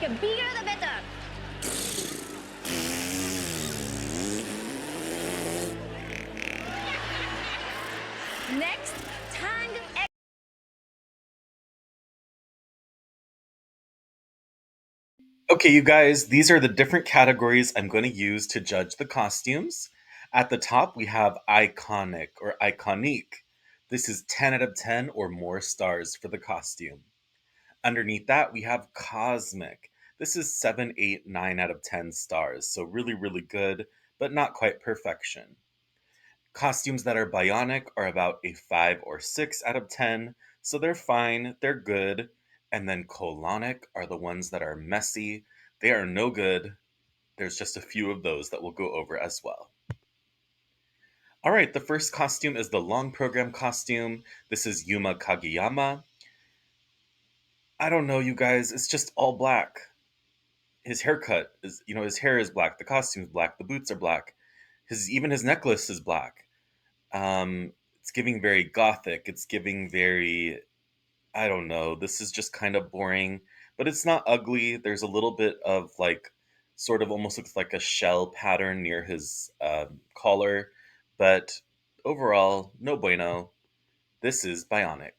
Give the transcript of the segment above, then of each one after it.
make it bigger the better. Next, Tang. Okay, you guys, these are the different categories I'm going to use to judge the costumes. At the top, we have iconic or iconique. This is 10 out of 10 or more stars for the costume. Underneath that, we have cosmic. This is 7, 8, 9 out of 10 stars. So, really, really good, but not quite perfection. Costumes that are bionic are about a 5 or 6 out of 10. So, they're fine, they're good. And then colonic are the ones that are messy. They are no good. There's just a few of those that we'll go over as well. All right, the first costume is the long program costume. This is Yuma Kageyama. I don't know, you guys. It's just all black. His haircut is, his hair is black. The costume's black. The boots are black. Even his necklace is black. It's giving very gothic. It's giving very, I don't know. This is just kind of boring, but it's not ugly. There's a little bit of like, sort of almost looks like a shell pattern near his collar, but overall, no bueno. This is Bionic.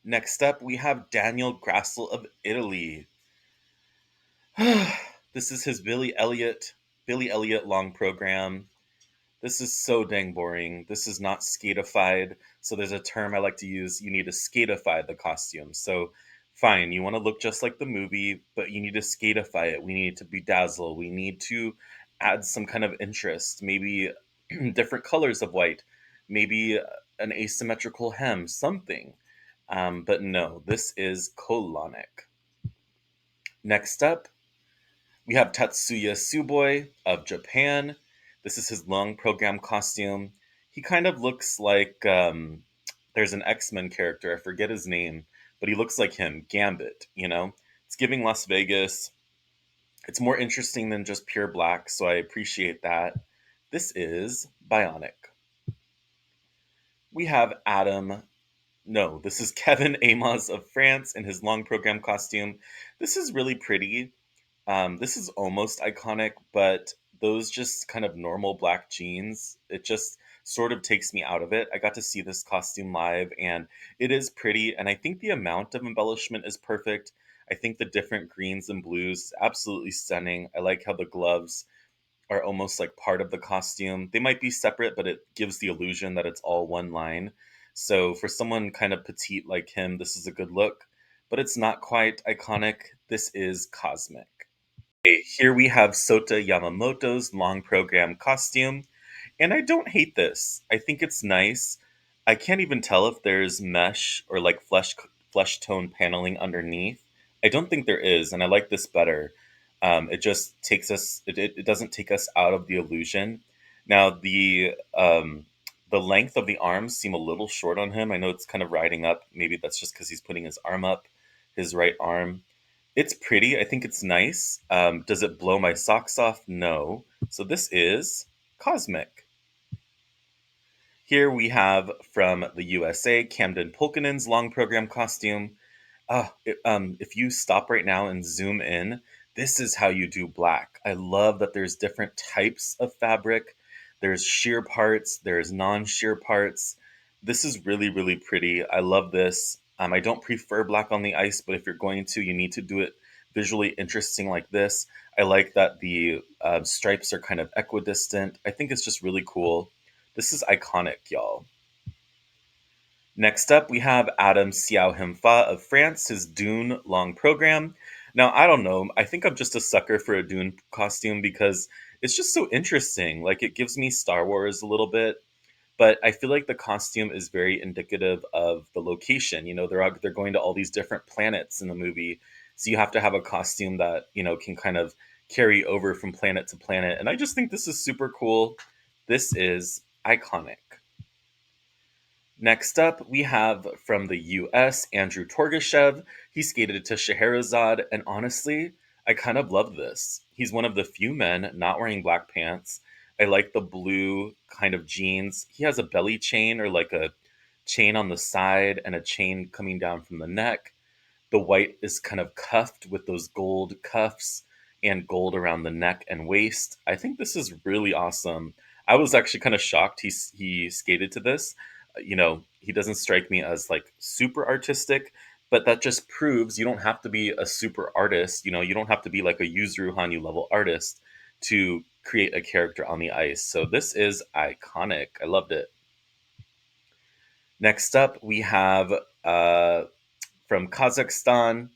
Next up, we have Daniel Grassel of Italy. This is his Billy Elliot long program. This is so dang boring. This is not skatified. So there's a term I like to use. You need to skatify the costume. So fine, you want to look just like the movie, but you need to skatify it. We need to bedazzle. We need to add some kind of interest. Maybe different colors of white. Maybe an asymmetrical hem. Something. But no, this is colonic. Next up, we have Tatsuya Suboi of Japan. This is his long program costume. He kind of looks like there's an X-Men character, I forget his name, but he looks like him, Gambit. It's giving Las Vegas. It's more interesting than just pure black, so I appreciate that. This is Bionic. We have Adam. No, this is Kevin Amos of France in his long program costume. This is really pretty. This is almost iconic, but those just kind of normal black jeans, it just sort of takes me out of it. I got to see this costume live, and it is pretty, and I think the amount of embellishment is perfect. I think the different greens and blues is absolutely stunning. I like how the gloves are almost like part of the costume. They might be separate, but it gives the illusion that it's all one line. So for someone kind of petite like him, this is a good look, but it's not quite iconic. This is cosmic. Okay, here we have Sota Yamamoto's long program costume, and I don't hate this. I think it's nice. I can't even tell if there's mesh or like flesh tone paneling underneath. I don't think there is, and I like this better. It just takes us. It doesn't take us out of the illusion. Now the length of the arms seem a little short on him. I know it's kind of riding up. Maybe that's just because he's putting his arm up, his right arm. It's pretty. I think it's nice. Does it blow my socks off? No. So this is Cosmic. Here we have from the USA, Camden Pulkinen's long program costume. If you stop right now and zoom in, this is how you do black. I love that there's different types of fabric. There's sheer parts, there's non-sheer parts. This is really, really pretty. I love this. I don't prefer black on the ice, but if you're going to, you need to do it visually interesting like this. I like that the stripes are kind of equidistant. I think it's just really cool. This is iconic, y'all. Next up, we have Adam Xiao Himfa of France, his Dune long program. Now, I don't know. I think I'm just a sucker for a Dune costume because it's just so interesting. Like, it gives me Star Wars a little bit, but I feel like the costume is very indicative of the location. They're going to all these different planets in the movie, so you have to have a costume that can kind of carry over from planet to planet. And I just think this is super cool. This is iconic. Next up, we have from the US, Andrew Torgashev. He skated to Scheherazade, and honestly, I kind of love this. He's one of the few men not wearing black pants. I like the blue kind of jeans. He has a belly chain or like a chain on the side and a chain coming down from the neck. The white is kind of cuffed with those gold cuffs and gold around the neck and waist. I think this is really awesome. I was actually kind of shocked he skated to this. He doesn't strike me as like super artistic, but that just proves you don't have to be a super artist. You don't have to be like a Yuzuru Hanyu level artist to create a character on the ice. So this is iconic. I loved it. Next up, we have from Kazakhstan,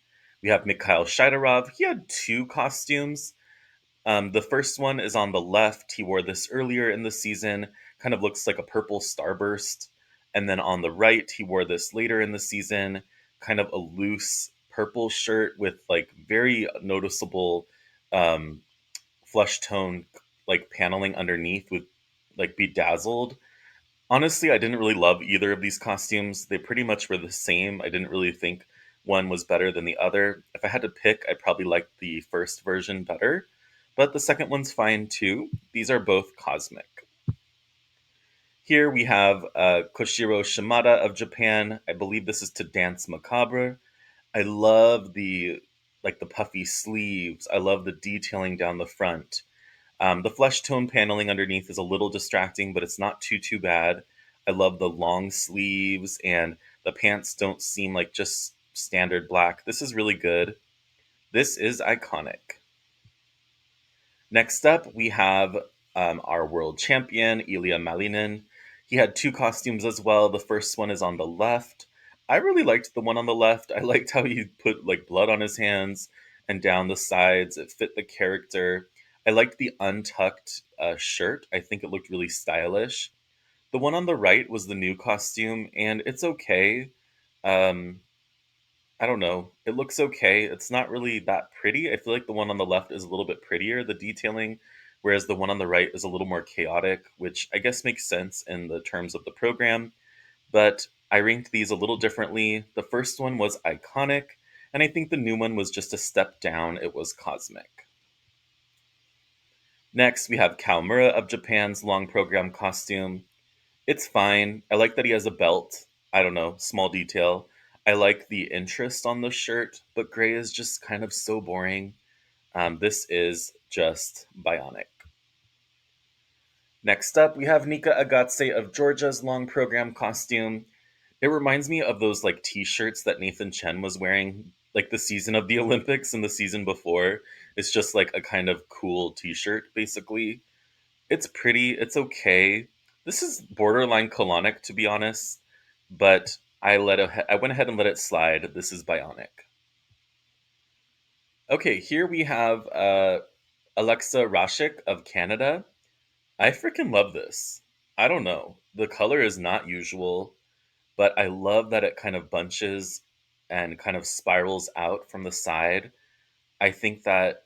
we have Mikhail Shidorov. He had two costumes. The first one is on the left. He wore this earlier in the season, kind of looks like a purple starburst. And then on the right, he wore this later in the season, kind of a loose purple shirt with like very noticeable um, flesh tone, like paneling underneath with like bedazzled. Honestly, I didn't really love either of these costumes. They pretty much were the same. I didn't really think one was better than the other. If I had to pick, I probably liked the first version better, but the second one's fine too. These are both cosmic. Here we have Koshiro Shimada of Japan. I believe this is to Dance Macabre. I love the puffy sleeves. I love the detailing down the front. The flesh tone paneling underneath is a little distracting, but it's not too bad. I love the long sleeves, and the pants don't seem like just standard black. This is really good. This is iconic. Next up, we have our world champion, Ilya Malinin. He had two costumes as well. The first one is on the left. I really liked the one on the left. I liked how he put like blood on his hands and down the sides. It fit the character. I liked the untucked shirt. I think it looked really stylish. The one on the right was the new costume, and it's okay. Um, I don't know. It looks okay. It's not really that pretty. I feel like the one on the left is a little bit prettier, the detailing, whereas the one on the right is a little more chaotic, which I guess makes sense in the terms of the program. But I ranked these a little differently. The first one was iconic, and I think the new one was just a step down. It was cosmic. Next, we have Kaomura of Japan's long program costume. It's fine. I like that he has a belt. I don't know, small detail. I like the interest on the shirt, but gray is just kind of so boring. This is just bionic. Next up, we have Nika Agatse of Georgia's long program costume. It reminds me of those like t-shirts that Nathan Chen was wearing like the season of the Olympics and the season before. It's just like a kind of cool t-shirt, basically. It's pretty. It's okay. This is borderline colonic, to be honest, but I went ahead and let it slide. This is bionic. Okay, here we have Alexa Rashik of Canada. I freaking love this. I don't know. The color is not usual, but I love that it kind of bunches and kind of spirals out from the side. I think that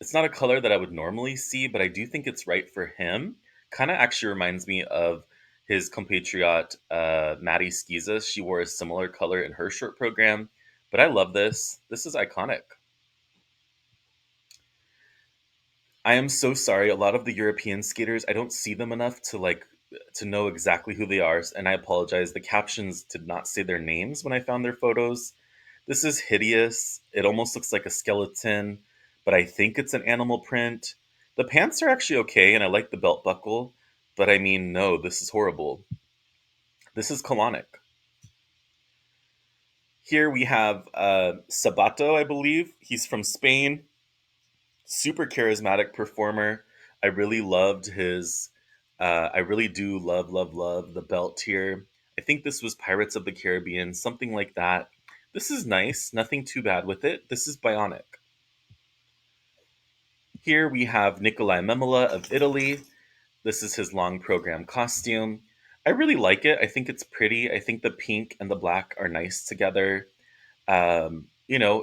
it's not a color that I would normally see, but I do think it's right for him. Kind of actually reminds me of his compatriot Maddie Skiza. She wore a similar color in her short program, but I love this. This is iconic. I am so sorry. A lot of the European skaters, I don't see them enough to know exactly who they are, and I apologize. The captions did not say their names when I found their photos. This is hideous. It almost looks like a skeleton, but I think it's an animal print. The pants are actually okay, and I like the belt buckle, but I mean, no, this is horrible. This is colonic. Here we have Sabato, I believe. He's from Spain. Super charismatic performer. I really loved his. I really do love the belt here. I think this was Pirates of the Caribbean, something like that. This is nice. Nothing too bad with it. This is bionic. Here we have Nikolai Memola of Italy. This is his long program costume. I really like it. I think it's pretty. I think the pink and the black are nice together.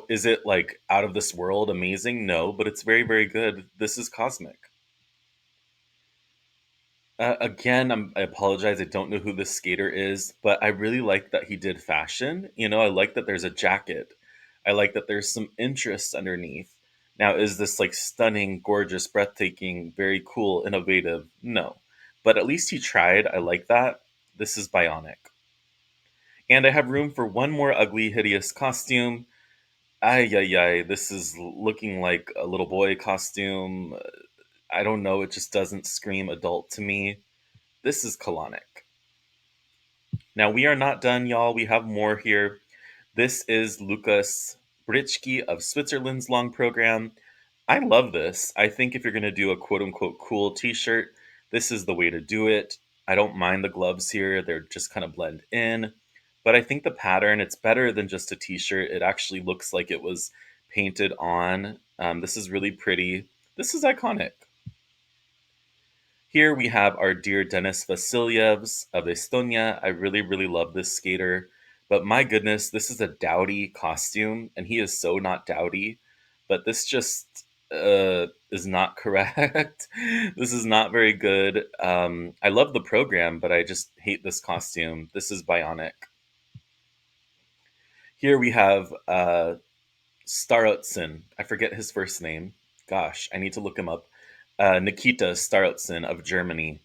Is it like out of this world amazing? No, but it's very good. This is cosmic. Again, I apologize. I don't know who this skater is, but I really like that he did fashion. I like that there's a jacket. I like that there's some interest underneath. Now, is this like stunning, gorgeous, breathtaking, very cool, innovative? No. But at least he tried. I like that. This is bionic. And I have room for one more ugly, hideous costume. Ay, ay, ay. This is looking like a little boy costume. I don't know. It just doesn't scream adult to me. This is colonic. Now, we are not done, y'all. We have more here. This is Lukas Britschke of Switzerland's long program. I love this. I think if you're going to do a quote unquote cool t shirt, this is the way to do it. I don't mind the gloves here, they're just kind of blend in. But I think the pattern, it's better than just a t shirt. It actually looks like it was painted on. This is really pretty. This is iconic. Here we have our dear Denis Vasilyevs of Estonia. I really, really love this skater. But my goodness, this is a dowdy costume, and he is so not dowdy. But this just is not correct. This is not very good. I love the program, but I just hate this costume. This is Bionic. Here we have Starotsin. I forget his first name. Gosh, I need to look him up. Nikita Starotsin of Germany.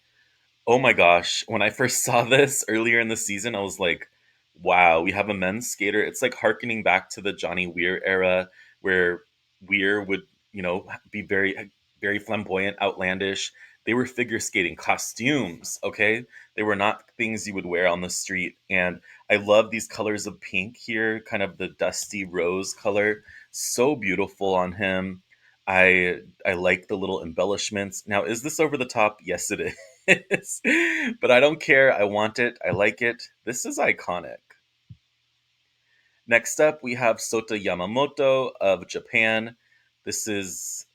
Oh my gosh, when I first saw this earlier in the season, I was like, wow, we have a men's skater. It's like harkening back to the Johnny Weir era where Weir would, be very, very flamboyant, outlandish. They were figure skating costumes, okay? They were not things you would wear on the street. And I love these colors of pink here, kind of the dusty rose color. So beautiful on him. I like the little embellishments. Now, is this over the top? Yes, it is. But I don't care. I want it. I like it. This is iconic. Next up, we have Sota Yamamoto of Japan. This is,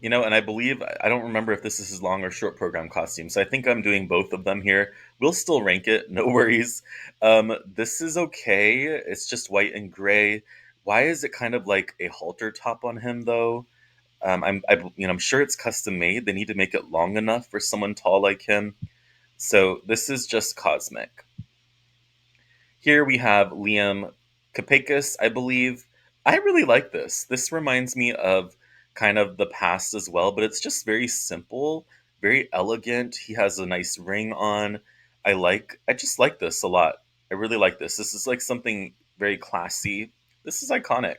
and I believe, I don't remember if this is his long or short program costume. So I think I'm doing both of them here. We'll still rank it. No worries. This is okay. It's just white and gray. Why is it kind of like a halter top on him, though? I'm sure it's custom made. They need to make it long enough for someone tall like him. So this is just cosmic. Here we have Liam Kapakis, I believe. I really like this. This reminds me of kind of the past as well, but it's just very simple, very elegant. He has a nice ring on. I just like this a lot. I really like this. This is like something very classy. This is iconic.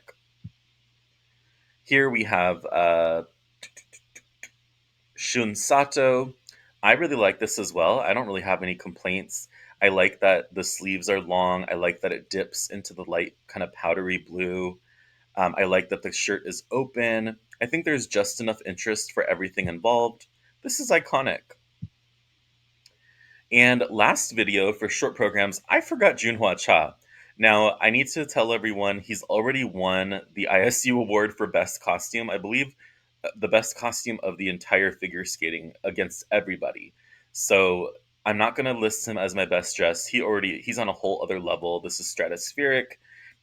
Here we have Shun Sato. I really like this as well. I don't really have any complaints. I like that the sleeves are long. I like that it dips into the light, kind of powdery blue. I like that the shirt is open. I think there's just enough interest for everything involved. This is iconic. And last video for short programs, I forgot Junhua Cha. Now, I need to tell everyone he's already won the ISU award for best costume. I believe the best costume of the entire figure skating against everybody. So I'm not going to list him as my best dressed. He's on a whole other level. This is stratospheric.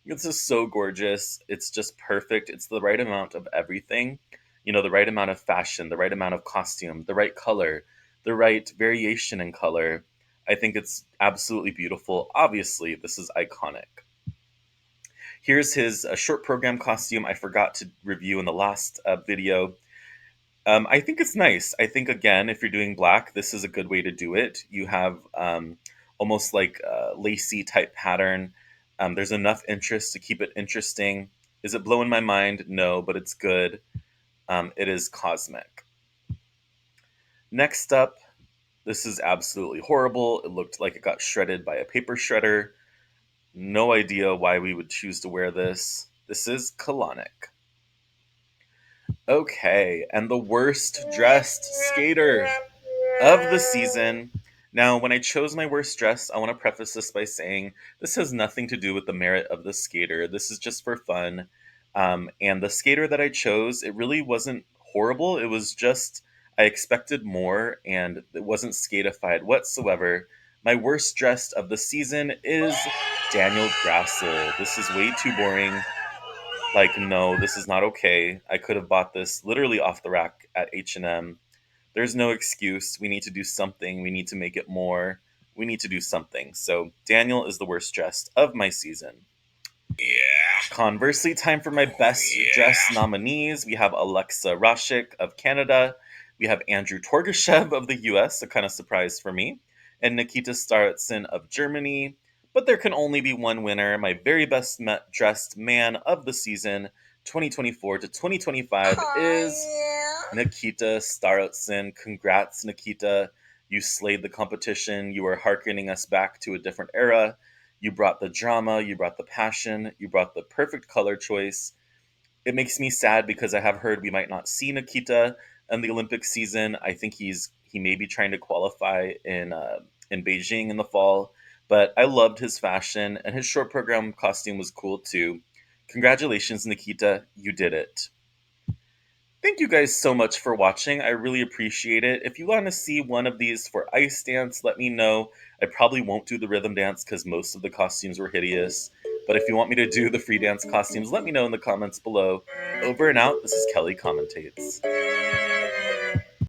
This is so gorgeous. It's just perfect. It's the right amount of everything. The right amount of fashion, the right amount of costume, the right color, the right variation in color. I think it's absolutely beautiful. Obviously, this is iconic. Here's his short program costume I forgot to review in the last video. I think it's nice. I think, again, if you're doing black, this is a good way to do it. You have almost like a lacy type pattern. There's enough interest to keep it interesting. Is it blowing my mind? No, but it's good. It is cosmic. Next up, this is absolutely horrible. It looked like it got shredded by a paper shredder. No idea why we would choose to wear this. This is colonic. Okay, and the worst dressed skater of the season. Now, when I chose my worst dress, I want to preface this by saying this has nothing to do with the merit of the skater. This is just for fun. And the skater that I chose, it really wasn't horrible. It was just, I expected more, and it wasn't skatified whatsoever. My worst dressed of the season is Daniel Grassel. This is way too boring. Like, no, this is not okay. I could have bought this literally off the rack at H&M. There's no excuse. We need to do something. We need to make it more. We need to do something. So Daniel is the worst dressed of my season. Yeah. Conversely, time for my best dressed nominees. We have Alexa Rashik of Canada. We have Andrew Torgashev of the US, a kind of surprise for me. And Nikita Starotsin of Germany. But there can only be one winner. My very best dressed man of the season, 2024 to 2025, is Nikita Starotsin. Congrats, Nikita. You slayed the competition. You are hearkening us back to a different era. You brought the drama, you brought the passion, you brought the perfect color choice. It makes me sad because I have heard we might not see Nikita in the Olympic season. I think he may be trying to qualify in Beijing in the fall. But I loved his fashion, and his short program costume was cool too. Congratulations, Nikita! You did it. Thank you guys so much for watching. I really appreciate it. If you want to see one of these for ice dance, let me know. I probably won't do the rhythm dance because most of the costumes were hideous. But if you want me to do the free dance costumes, let me know in the comments below. Over and out, this is Kelly Commentates.